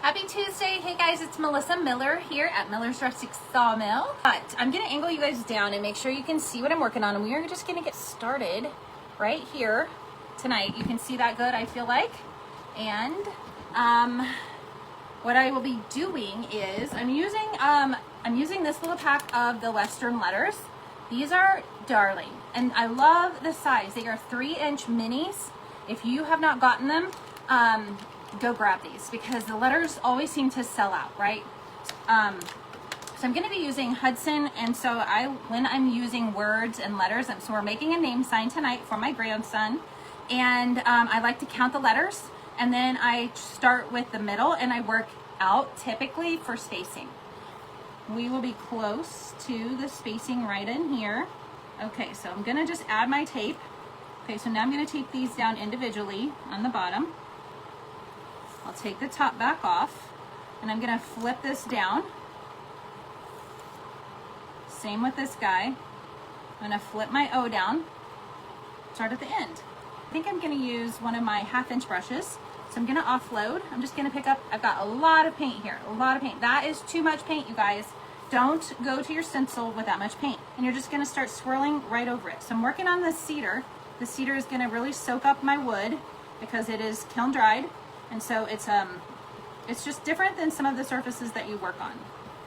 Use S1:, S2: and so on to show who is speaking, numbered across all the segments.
S1: Happy Tuesday. Hey guys, it's Melissa Miller here at Miller's Rustic Sawmill. But I'm gonna angle you guys down and make sure you can see what I'm working on, and we are just gonna get started right here tonight. You can see that good, I feel like. And what I will be doing is I'm using this little pack of the Western letters. These are darling, and I love the size. They are 3-inch minis. If you have not gotten them, go grab these because the letters always seem to sell out, right? So I'm going to be using Hudson, and so when I'm using words and letters, so we're making a name sign tonight for my grandson, and I like to count the letters, and then I start with the middle and I work out typically for spacing. We will be close to the spacing right in here. Okay, so I'm going to just add my tape. Okay, so now I'm going to tape these down individually on the bottom. I'll take the top back off, and I'm going to flip this down. Same with this guy. I'm going to flip my O down, start at the end. I think I'm going to use one of my 1/2-inch brushes. So I'm going to offload. I'm just going to pick up, I've got a lot of paint here, a lot of paint. That is too much paint, you guys. Don't go to your stencil with that much paint. And you're just going to start swirling right over it. So I'm working on the cedar. The cedar is going to really soak up my wood because it is kiln dried. And so it's just different than some of the surfaces that you work on,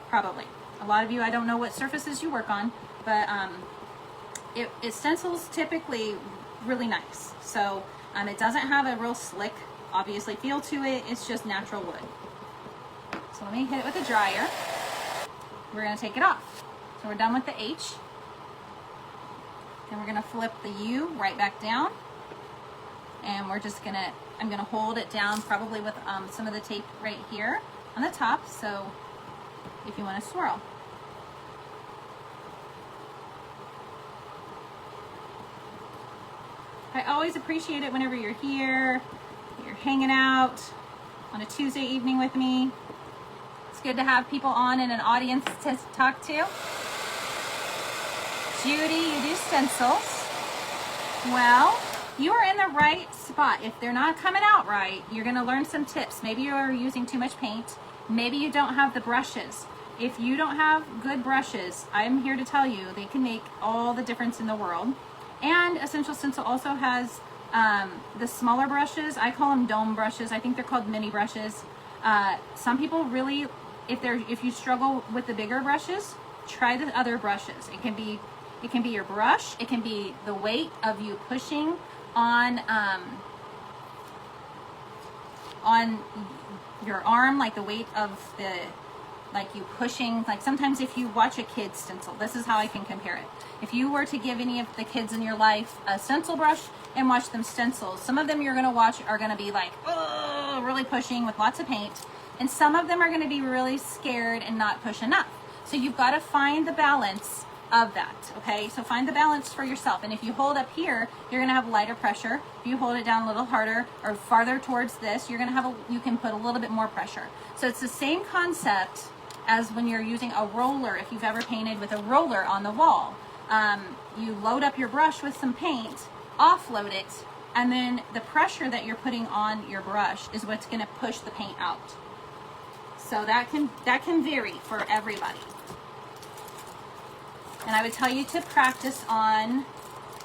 S1: probably. A lot of you, I don't know what surfaces you work on, but it stencils typically really nice. So it doesn't have a real slick, obviously, feel to it. It's just natural wood. So let me hit it with a dryer. We're going to take it off. So we're done with the H. And we're going to flip the U right back down. And we're just going to, I'm going to hold it down probably with some of the tape right here on the top. So if you want to swirl. I always appreciate it whenever you're here, you're hanging out on a Tuesday evening with me. It's good to have people on and an audience to talk to. Judy, you do stencils. Well, you are in the right spot. If they're not coming out right, you're going to learn some tips. Maybe you are using too much paint. Maybe you don't have the brushes. If you don't have good brushes, I'm here to tell you they can make all the difference in the world. And Essential Stencil also has the smaller brushes. I call them dome brushes. I think they're called mini brushes. Some people really, if you struggle with the bigger brushes, try the other brushes. It can be your brush. It can be the weight of you pushing on your arm, like the weight of like you pushing, like sometimes if you watch a kid stencil, this is how I can compare it. If you were to give any of the kids in your life a stencil brush and watch them stencil, some of them you're going to watch are going to be like, oh, really pushing with lots of paint. And some of them are going to be really scared and not push enough. So you've got to find the balance of that, okay? So find the balance for yourself. And if you hold up here, you're gonna have lighter pressure. If you hold it down a little harder or farther towards this, you're gonna have you can put a little bit more pressure. So it's the same concept as when you're using a roller. If you've ever painted with a roller on the wall, you load up your brush with some paint, offload it, and then the pressure that you're putting on your brush is what's gonna push the paint out. So that can vary for everybody. And I would tell you to practice on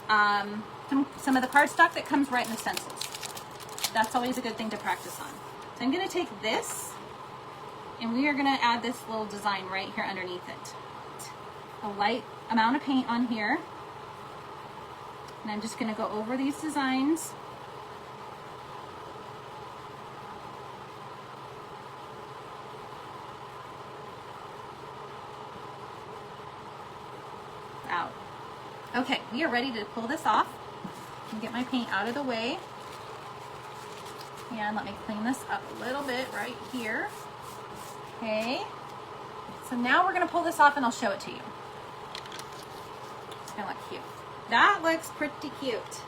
S1: some of the cardstock that comes right in the stencils. That's always a good thing to practice on. So I'm going to take this, and we are going to add this little design right here underneath it. A light amount of paint on here. And I'm just going to go over these designs. Out. Okay, we are ready to pull this off and get my paint out of the way. And let me clean this up a little bit right here. Okay, so now we're going to pull this off and I'll show it to you. It's going to look cute. That looks pretty cute.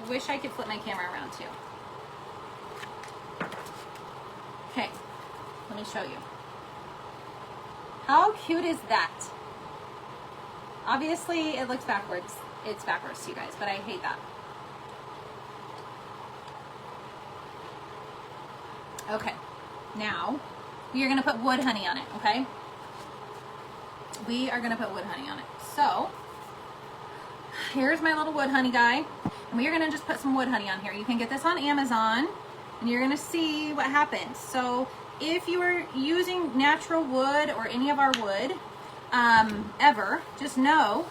S1: I wish I could flip my camera around too. Okay, let me show you. How cute is that? Obviously, it looks backwards. It's backwards to you guys, but I hate that. Okay, now we are going to put wood honey on it, okay? We are going to put wood honey on it. So, here's my little wood honey guy. And we are going to just put some wood honey on here. You can get this on Amazon, and you're going to see what happens. So, if you are using natural wood or any of our wood, ever, just know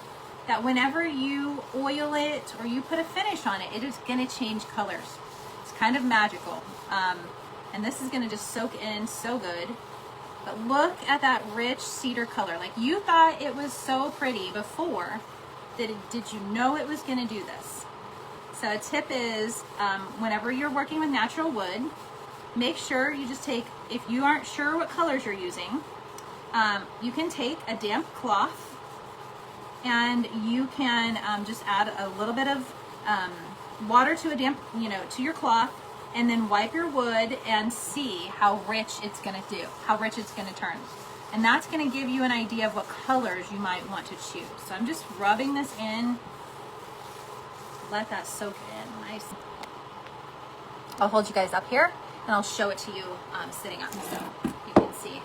S1: that whenever you oil it or you put a finish on it, it is going to change colors. It's kind of magical. And this is going to just soak in so good. But look at that rich cedar color. Like, you thought it was so pretty before. Did you know it was going to do this? So a tip is, whenever you're working with natural wood, make sure you just take, if you aren't sure what colors you're using, you can take a damp cloth and you can just add a little bit of water to a damp, to your cloth, and then wipe your wood and see how rich it's going to do, how rich it's going to turn. And that's going to give you an idea of what colors you might want to choose. So I'm just rubbing this in. Let that soak in nice. I'll hold you guys up here and I'll show it to you sitting up so you can see.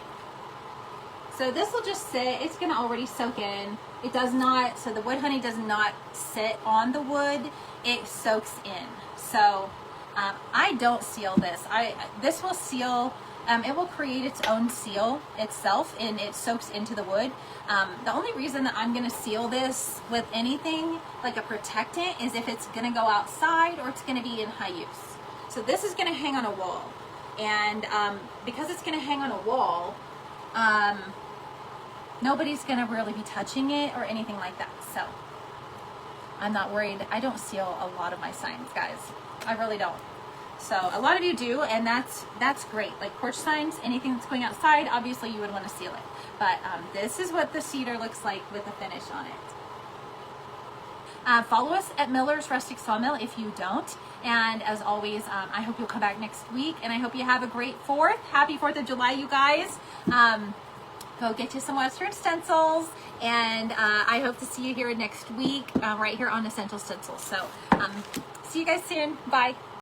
S1: So this will just sit, it's going to already soak in. It does not, so the wood honey does not sit on the wood, it soaks in. So I don't seal this. This will seal, it will create its own seal itself, and it soaks into the wood. The only reason that I'm going to seal this with anything like a protectant is if it's going to go outside or it's going to be in high use. So this is going to hang on a wall, and because it's going to hang on a wall, nobody's going to really be touching it or anything like that. So I'm not worried. I don't seal a lot of my signs, guys. I really don't. So a lot of you do, and that's great. Like porch signs, anything that's going outside, obviously you would want to seal it. But this is what the cedar looks like with the finish on it. Follow us at Miller's Rustic Sawmill if you don't. And as always, I hope you'll come back next week, and I hope you have a great 4th. Happy 4th of July, you guys. Go get you some Western stencils, and I hope to see you here next week, right here on Essential Stencil. So see you guys soon. Bye.